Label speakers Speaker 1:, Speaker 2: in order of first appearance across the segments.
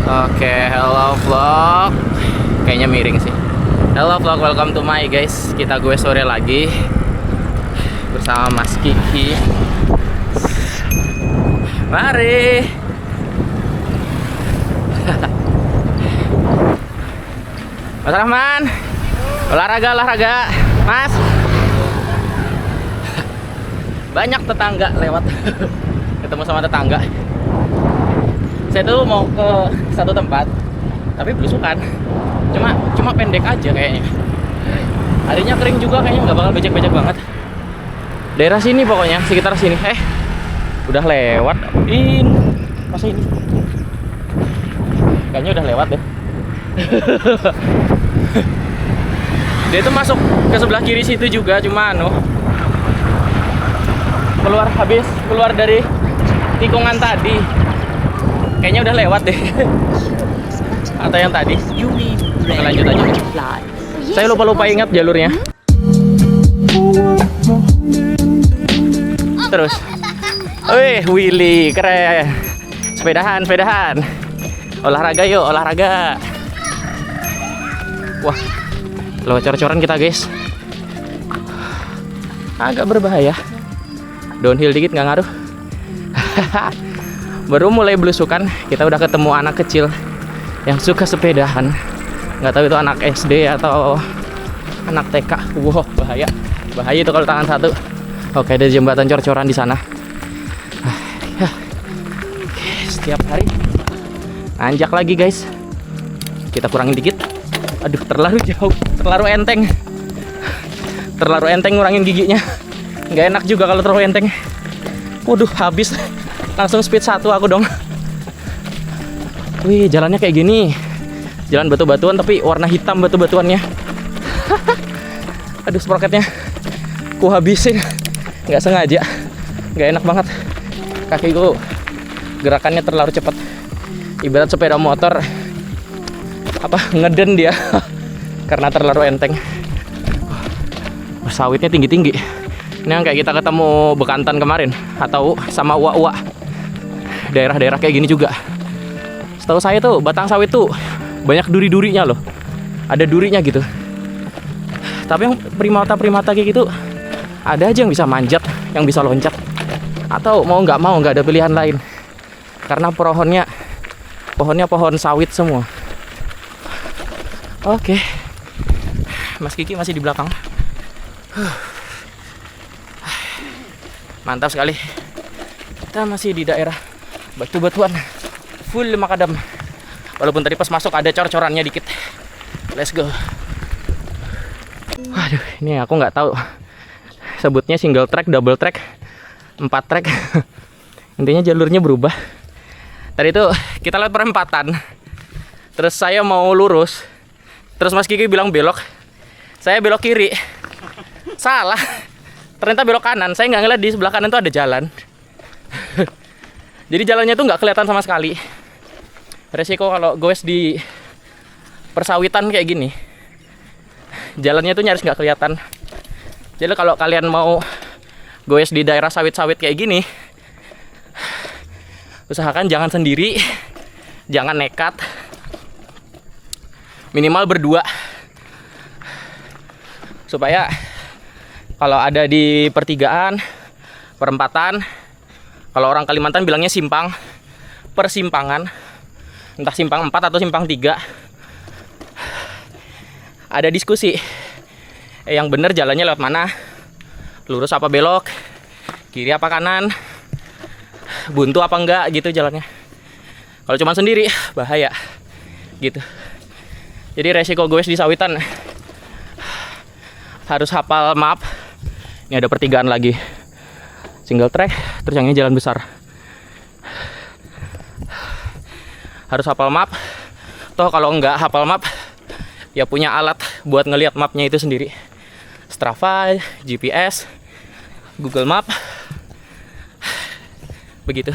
Speaker 1: Oke, hello vlog. Kayaknya miring sih. Hello vlog, welcome to my guys. Kita gue sore lagi bersama Mas Kiki. Mari. Mas Rahman, olahraga, Mas. Banyak tetangga lewat. Ketemu sama tetangga. Saya tuh mau ke satu tempat, tapi belusukan. Cuma pendek aja kayaknya. Harinya kering juga, kayaknya nggak bakal becek-becek banget. Daerah sini pokoknya, sekitar sini. Udah lewat. Masa ini? Kayaknya udah lewat deh. Dia itu masuk ke sebelah kiri situ juga, cuma keluar dari tikungan tadi. Kayaknya udah lewat deh. Atau yang tadi. Oke, lanjut aja. Saya lupa ingat jalurnya. Terus. Willy, keren. Sepedahan. Olahraga yuk, olahraga. Wah, lo cor-coran kita guys. Agak berbahaya. Downhill dikit nggak ngaruh. Baru mulai belusukan, kita udah ketemu anak kecil yang suka sepedahan. Nggak tahu itu anak SD atau anak TK. Wow, bahaya itu kalau tangan satu. Oke, ada jembatan cor-coran di sana. Setiap hari nanjak lagi guys. Kita kurangin dikit. Aduh, terlalu jauh, terlalu enteng ngurangin giginya. Nggak enak juga kalau terlalu enteng. Waduh, habis. Langsung speed 1 aku dong. Wih, jalannya kayak gini. Jalan batu-batuan tapi warna hitam batu-batuannya. Aduh, sproketnya ku habisin. Nggak sengaja. Nggak enak banget. Kakiku gerakannya terlalu cepat. Ibarat sepeda motor ngeden dia. Karena terlalu enteng. Sawitnya tinggi-tinggi. Ini yang kayak kita ketemu Bekantan kemarin. Atau sama Uwa-Uwa. Daerah-daerah kayak gini juga. Setahu saya tuh batang sawit tuh banyak duri-durinya loh. Ada durinya gitu. Tapi yang primata kayak gitu ada aja yang bisa manjat, yang bisa loncat. Atau mau nggak ada pilihan lain. Karena pohonnya pohon sawit semua. Oke. Mas Kiki masih di belakang. Mantap sekali. Kita masih di daerah batu-batuan, full makadam. Walaupun tadi pas masuk ada cor-corannya dikit. Let's go. Waduh, ini aku nggak tahu sebutnya single track, double track, 4 track. Intinya jalurnya berubah. Tadi itu kita lewat perempatan. Terus saya mau lurus. Terus Mas Kiki bilang belok. Saya belok kiri. Salah. Ternyata belok kanan. Saya nggak ngeliat di sebelah kanan tuh ada jalan. Jadi jalannya tuh nggak kelihatan sama sekali. Resiko kalau goes di persawitan kayak gini, jalannya tuh nyaris nggak kelihatan. Jadi kalau kalian mau goes di daerah sawit-sawit kayak gini, usahakan jangan sendiri, jangan nekat, minimal berdua, supaya kalau ada di pertigaan, perempatan, kalau orang Kalimantan bilangnya persimpangan, entah simpang 4 atau simpang 3, ada diskusi. Yang bener jalannya lewat mana? Lurus apa belok? Kiri apa kanan? Buntu apa enggak gitu jalannya. Kalau cuma sendiri, bahaya gitu. Jadi resiko goes di sawitan harus hafal map. Ini ada pertigaan lagi. Single track, terus yang ini jalan besar. Harus hafal map. Toh kalau nggak hafal map, ya punya alat buat ngelihat mapnya itu sendiri. Strava, GPS, Google Map. Begitu.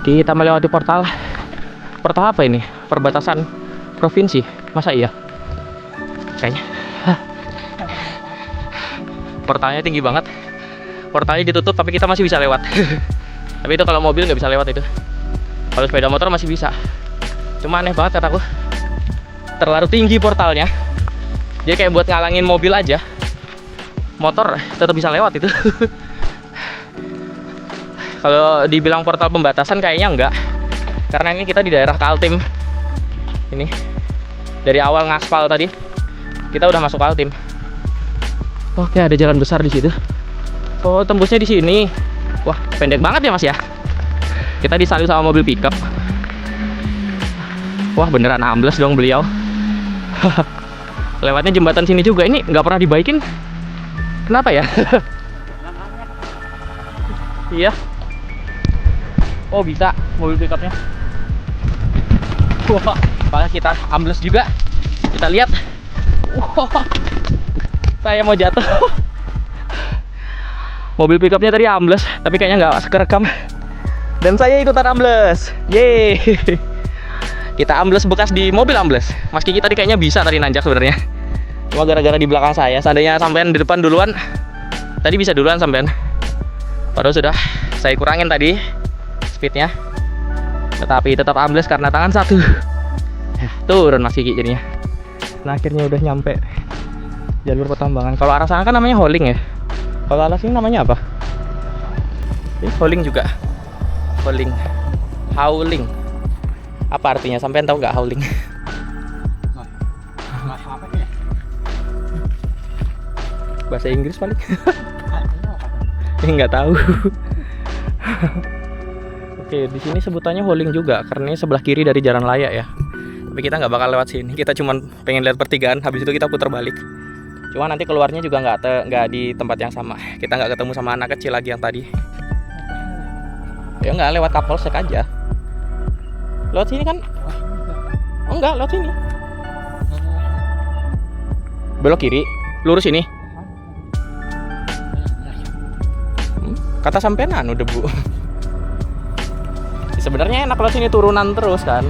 Speaker 1: Kita melewati portal. Portal apa ini? Perbatasan provinsi. Masa iya? Kayaknya. Portalnya tinggi banget. Portalnya ditutup tapi kita masih bisa lewat. Tapi itu kalau mobil nggak bisa lewat itu. Kalau sepeda motor masih bisa. Cuma aneh banget kataku, terlalu tinggi portalnya. Jadi kayak buat ngalangin mobil aja. Motor tetap bisa lewat itu. Kalau dibilang portal pembatasan kayaknya enggak. Karena ini kita di daerah Kaltim. Ini dari awal ngaspal tadi kita udah masuk Kaltim. Oke, ada jalan besar di situ. Oh, tembusnya di sini. Wah, pendek banget ya Mas ya. Kita disalip sama mobil pickup. Wah, beneran ambles dong beliau. Lewatnya jembatan sini juga. Ini nggak pernah dibaikin. Kenapa ya? Iya. Oh, bisa mobil pickupnya. Wah, apakah kita ambles juga? Kita lihat. Wah, saya mau jatuh. Mobil pickupnya tadi ambles, tapi kayaknya nggak kerekam. Dan saya ikutan ambles. Yeay. Kita ambles bekas di mobil ambles. Mas Kiki tadi kayaknya bisa tadi nanjak sebenarnya. Cuma gara-gara di belakang saya. Seandainya sampean di depan duluan, tadi bisa duluan sampean. Padahal sudah saya kurangin tadi speednya. Tetapi tetap ambles karena tangan satu. Turun Mas Kiki jadinya. Nah, akhirnya udah nyampe jalur pertambangan. Kalau arah sana kan namanya hauling ya. Kalau arah sini namanya apa? Ini hauling juga. Hauling. Hauling. Apa artinya? Sampean tahu nggak hauling? Bahasa Inggris paling. Nggak tahu. Oke, di sini sebutannya hauling juga karena ini sebelah kiri dari jalan layak ya. Tapi kita nggak bakal lewat sini. Kita cuma pengen lihat pertigaan. Habis itu kita putar balik. Cuma nanti keluarnya juga nggak di tempat yang sama. Kita nggak ketemu sama anak kecil lagi yang tadi. Ya nggak, lewat Kapolsek aja. Lewat sini kan? Oh enggak, lewat sini. Belok kiri, lurus ini. Kata sampean anu debu. Sebenarnya enak lewat sini, turunan terus kan.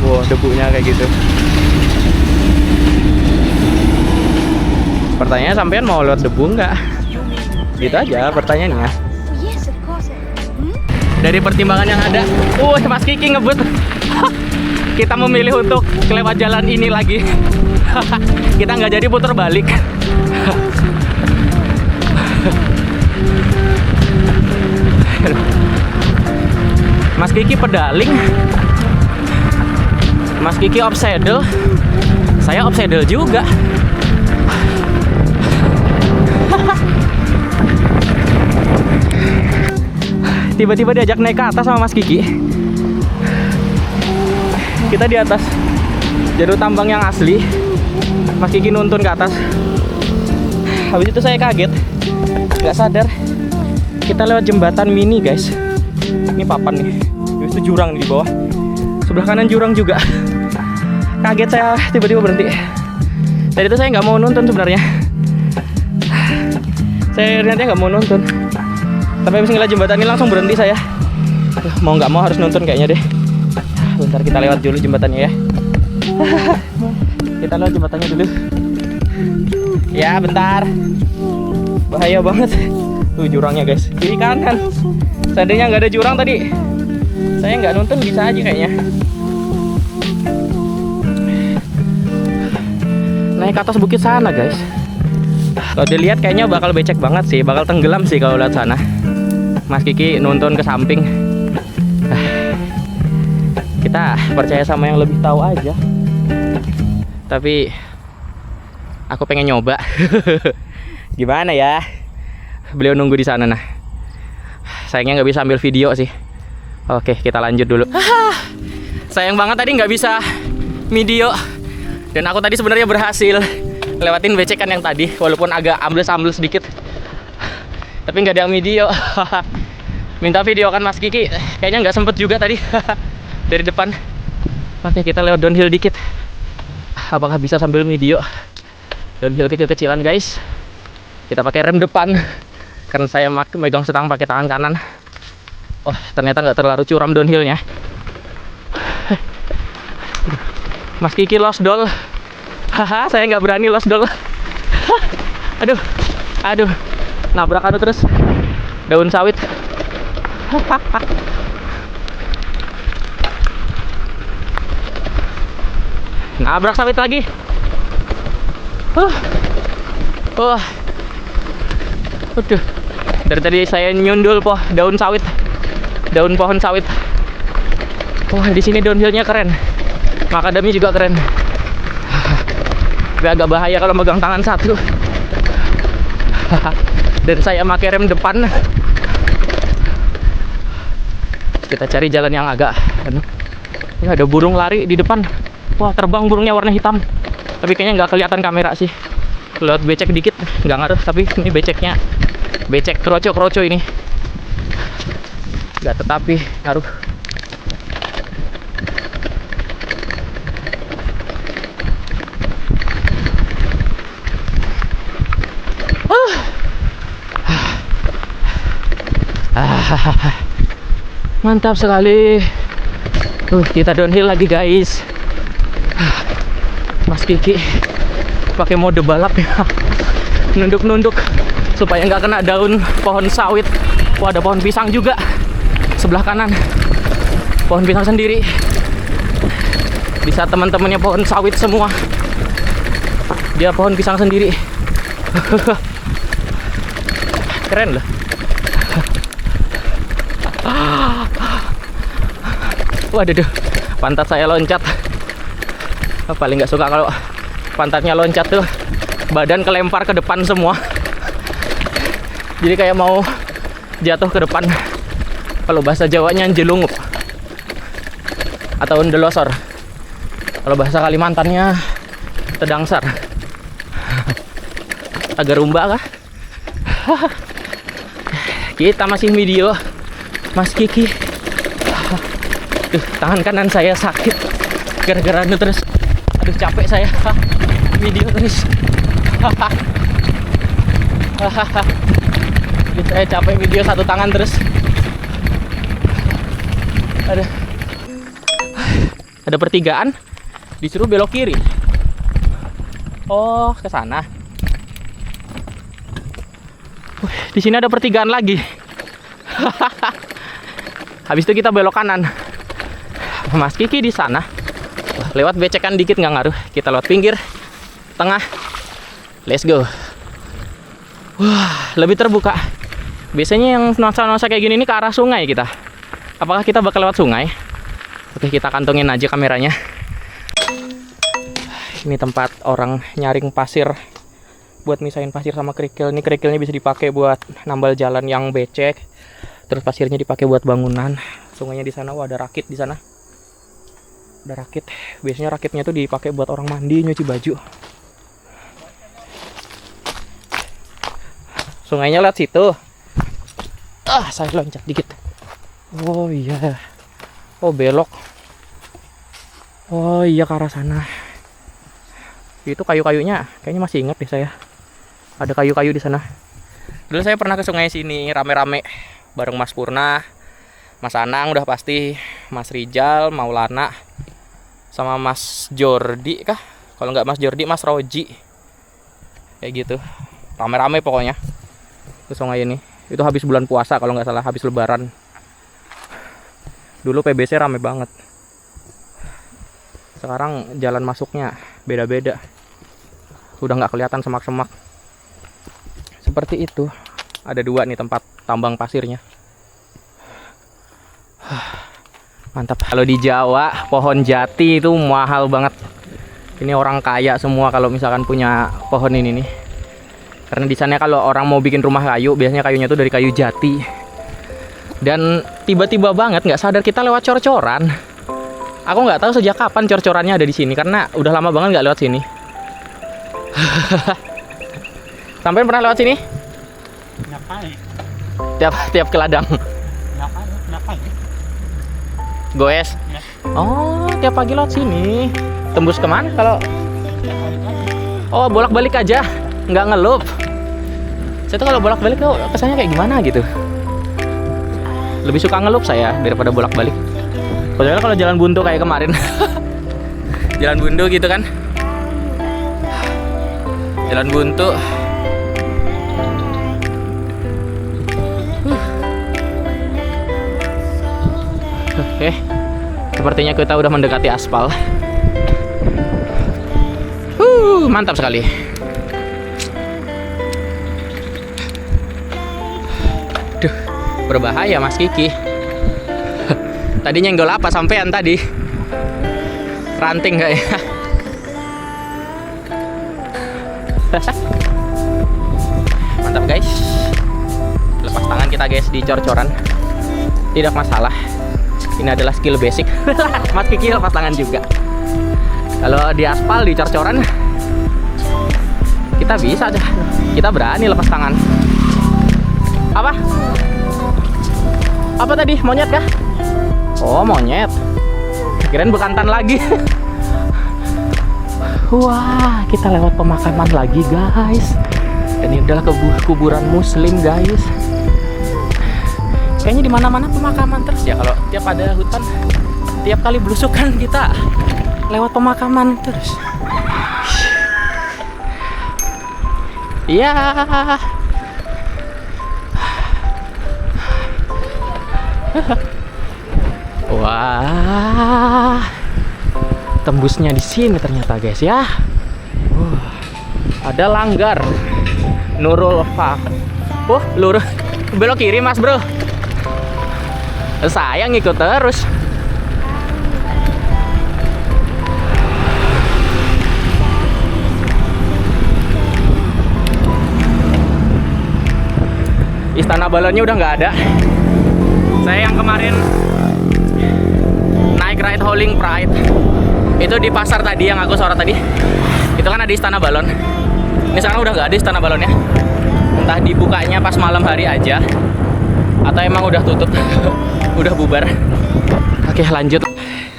Speaker 1: Wow, debunya kayak gitu. Pertanyaannya sampean mau lewat debu enggak? Gitu aja pertanyaannya. Dari pertimbangan yang ada, Mas Kiki ngebut. Kita memilih untuk lewat jalan ini lagi. Kita nggak jadi putar balik. Mas Kiki pedaling, Mas Kiki obsedel, saya obsedel juga. Tiba-tiba diajak naik ke atas sama Mas Kiki. Kita di atas jalur tambang yang asli. Mas Kiki nuntun ke atas. Habis itu saya kaget, nggak sadar kita lewat jembatan mini guys. Ini papan nih. Habis itu jurang nih di bawah. Sebelah kanan jurang juga. Kaget saya, tiba-tiba berhenti. Tadi itu saya nggak mau nuntun sebenarnya. Saya ternyata nggak mau nuntun. Tapi habis ngeliat jembatan ini langsung berhenti saya. Aduh, mau nggak mau harus nuntun kayaknya deh. Bentar, kita lewat dulu jembatannya ya. Kita lewat jembatannya dulu. Ya bentar. Bahaya banget. Tuh jurangnya guys, kiri kanan. Seandainya nggak ada jurang tadi, saya nggak nuntun bisa aja kayaknya. Naik ke atas bukit sana guys. Kalau dilihat kayaknya bakal becek banget sih, bakal tenggelam sih kalau lihat sana. Mas Kiki nuntun ke samping. Kita percaya sama yang lebih tahu aja. Tapi aku pengen nyoba. Gimana ya? Beliau nunggu di sana nah. Sayangnya nggak bisa ambil video sih. Oke, kita lanjut dulu. Sayang banget tadi nggak bisa video. Dan aku tadi sebenarnya berhasil lewatin becekan yang tadi, walaupun agak ambles-ambles sedikit. Tapi nggak ada video. Minta video kan Mas Kiki, kayaknya nggak sempet juga tadi. Dari depan. Oke, kita lewat downhill dikit. Apakah bisa sambil video? Downhill kecil-kecilan guys. Kita pakai rem depan karena saya megang setang pakai tangan kanan. Oh, ternyata nggak terlalu curam downhillnya. Mas Kiki lost doll. Haha, saya nggak berani lost doll. Aduh, nabrak anu terus daun sawit. Nabrak sawit lagi. Wah. Waduh. Dari tadi saya nyundul daun sawit. Daun pohon sawit. Wah, di sini downhillnya keren. Makadamnya juga keren. Tapi agak bahaya kalau megang tangan satu. Dan saya pakai rem depan. Kita cari jalan yang agak. Ini ada burung lari di depan. Wah, terbang burungnya warna hitam. Tapi kayaknya nggak kelihatan kamera sih. Lewat becek dikit nggak ngaruh. Tapi ini beceknya becek kroco ini. Nggak, tetapi ngaruh. Mantap sekali. Kita downhill lagi guys. Mas Kiki pakai mode balap ya. Nunduk-nunduk supaya nggak kena daun pohon sawit. Wah, ada pohon pisang juga sebelah kanan. Pohon pisang sendiri. Bisa teman-temannya pohon sawit semua. Dia pohon pisang sendiri. Keren loh. Waduh, pantat saya loncat. Paling nggak suka kalau pantatnya loncat tuh, badan kelempar ke depan semua. Jadi kayak mau jatuh ke depan. Kalau bahasa Jawanya jelungup atau ndelosor. Kalau bahasa Kalimantannya tedangsar. Agak rumba kah? Kita masih video Mas Kiki. Tangan kanan saya sakit gara-gara terus. Aduh, capek saya. Video terus. Saya capek video satu tangan terus. Ada pertigaan, disuruh belok kiri. Oh, ke sana. Di sini ada pertigaan lagi. Habis itu kita belok kanan. Mas Kiki di sana. Lewat becekan dikit nggak ngaruh. Kita lewat pinggir, tengah. Let's go. Wah, lebih terbuka. Biasanya yang nuansa-nuansa kayak gini ini ke arah sungai kita. Apakah kita bakal lewat sungai? Oke, kita kantongin aja kameranya. Ini tempat orang nyaring pasir buat misahin pasir sama kerikil. Ini kerikilnya bisa dipakai buat nambal jalan yang becek. Terus pasirnya dipakai buat bangunan. Sungainya di sana. Wah, ada rakit di sana. Ada rakit. Biasanya rakitnya tuh dipakai buat orang mandi, nyuci baju. Sungainya lewat situ. Saya loncat dikit. Oh iya. Oh, belok. Oh iya, ke arah sana. Itu kayu-kayunya kayaknya masih ingat deh saya. Ada kayu-kayu di sana. Dulu saya pernah ke sungai sini rame-rame bareng Mas Purna, Mas Anang udah pasti, Mas Rijal, Maulana, sama Mas Jordi kah? Kalau nggak Mas Jordi, Mas Roji. Kayak gitu. Rame-rame pokoknya ke sungai ini. Itu habis bulan puasa kalau nggak salah, habis lebaran. Dulu PBC rame banget. Sekarang jalan masuknya beda-beda. Udah nggak kelihatan semak-semak. Seperti itu. Ada dua nih tempat tambang pasirnya. Mantap. Kalau di Jawa, pohon jati itu mahal banget. Ini orang kaya semua kalau misalkan punya pohon ini nih. Karena di sana kalau orang mau bikin rumah kayu, biasanya kayunya tuh dari kayu jati. Dan tiba-tiba banget nggak sadar kita lewat cor-coran. Aku nggak tahu sejak kapan cor-corannya ada di sini karena udah lama banget nggak lewat sini. Sampai pernah lewat sini?
Speaker 2: Ngapain?
Speaker 1: Tiap ke ladang.
Speaker 2: Ngapain?
Speaker 1: Goes.
Speaker 2: Ya.
Speaker 1: Oh, tiap pagi lewat sini. Tembus kemana kalau? Oh, bolak-balik aja, nggak ngelup. Saya tuh kalau bolak-balik tuh kesannya kayak gimana gitu. Lebih suka ngelup saya daripada bolak-balik. Padahal kalau jalan buntu kayak kemarin. Jalan buntu gitu kan. Jalan buntu. Oke, sepertinya kita udah mendekati aspal. Mantap sekali. Duh, berbahaya Mas Kiki. Tadi nyenggol apa sampean tadi? Ranting kayaknya. Mantap guys. Lepas tangan kita guys di cor-coran. Tidak masalah. Ini adalah skill basic. Mas Kiki lepas tangan juga. Kalau di aspal, di cor-coran, kita bisa dah. Kita berani lepas tangan. Apa? Apa tadi? Monyet kah? Oh, monyet. Kirain bekantan lagi. Wah, kita lewat pemakaman lagi guys. Dan ini adalah kuburan muslim guys. Kayaknya di mana-mana pemakaman terus ya. Kalau tiap ada hutan, tiap kali belusukan kita lewat pemakaman terus. Iya. Wah. Tembusnya di sini ternyata guys ya. Ada langgar Nurul Fa. Lurus belok kiri Mas Bro. Saya ngikut terus. Istana balonnya udah nggak ada. Saya yang kemarin naik ride Howling Pride itu di pasar tadi yang aku sorot tadi. Itu kan ada istana balon. Ini sekarang udah nggak ada istana balonnya. Entah dibukanya pas malam hari aja atau emang udah tutup. Udah bubar. Oke, lanjut.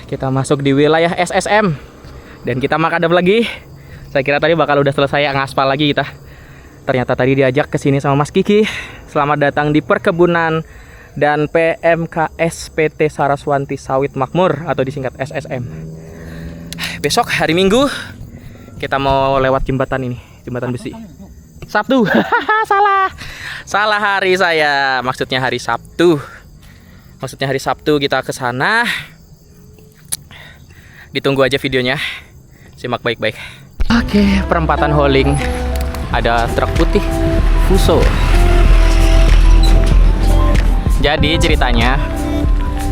Speaker 1: Kita masuk di wilayah SSM dan kita makadam lagi. Saya kira tadi bakal udah selesai ngaspal lagi kita. Ternyata tadi diajak ke sini sama Mas Kiki. Selamat datang di perkebunan dan PMKS PT Saraswanti Sawit Makmur atau disingkat SSM. Besok hari Minggu kita mau lewat jembatan ini, jembatan besi. Sabtu. Salah hari saya. Maksudnya hari Sabtu. Kita ke sana. Ditunggu aja videonya. Simak baik-baik. Oke, perempatan Howling. Ada truk putih Fuso. Jadi ceritanya,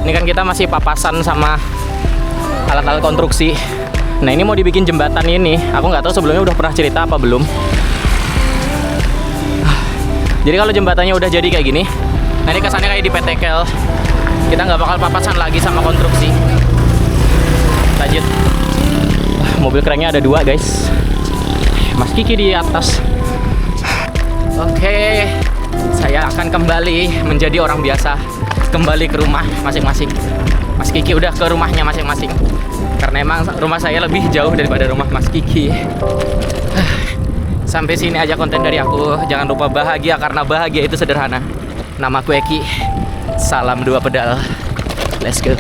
Speaker 1: ini kan kita masih papasan sama alat-alat konstruksi. Nah, ini mau dibikin jembatan ini. Aku nggak tahu sebelumnya udah pernah cerita apa belum. Jadi kalau jembatannya udah jadi kayak gini, nah ini kesannya kayak di PTKL. Kita nggak bakal papasan lagi sama konstruksi. Lanjut. Mobil kerennya ada 2 guys. Mas Kiki di atas. Oke, saya akan kembali menjadi orang biasa, kembali ke rumah masing-masing. Mas Kiki udah ke rumahnya masing-masing, karena emang rumah saya lebih jauh daripada rumah Mas Kiki. Sampai sini aja konten dari aku. Jangan lupa bahagia, karena bahagia itu sederhana. Namaku Eki. Salam 2 pedal. Let's go.